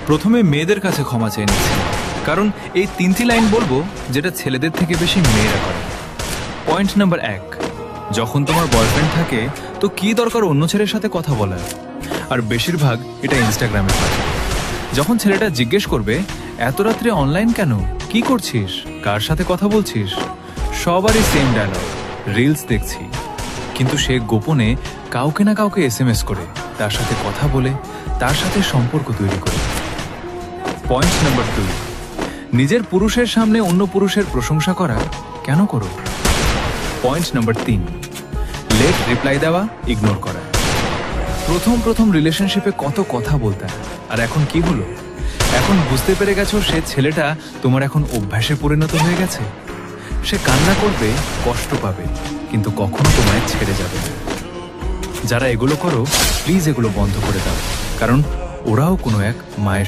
প্রথমে মেয়েদের কাছে ক্ষমা চেয়ে নিচ্ছি, কারণ এই 3টি লাইন বলবো যেটা ছেলেদের থেকে বেশি মেয়েরা করে। পয়েন্ট নাম্বার 1, যখন তোমার বয়ফ্রেন্ড থাকে তো কি দরকার অন্য ছেলের সাথে কথা বলার? আর বেশিরভাগ এটা ইনস্টাগ্রামে হয়। যখন ছেলেটা জিজ্ঞেস করবে এত রাত্রে অনলাইন কেন, কি করছিস, কার সাথে কথা বলছিস, সবারই সেম ডায়লগ, রিলস দেখছি। কিন্তু সে গোপনে কাউকে না কাউকে SMS করে, তার সাথে কথা বলে, তার সাথে সম্পর্ক তৈরি করে। পয়েন্ট নাম্বার 2, নিজের পুরুষের সামনে অন্য পুরুষের প্রশংসা করা কেন করো? পয়েন্ট নাম্বার 3, লেট রিপ্লাই দেওয়া, ইগনোর করা। প্রথম রিলেশনশিপে কত কথা বলতে, আর এখন কি হলো? এখন বুঝতে পেরে গেছো সে ছেলেটা তোমার এখন অভ্যাসে পরিণত হয়ে গেছে। সে কান্না করবে, কষ্ট পাবে, কিন্তু কখনো তোমায় ছেড়ে যাবে না। যারা এগুলো করো প্লিজ এগুলো বন্ধ করে দাও, কারণ ওরাও কোনো এক মায়ের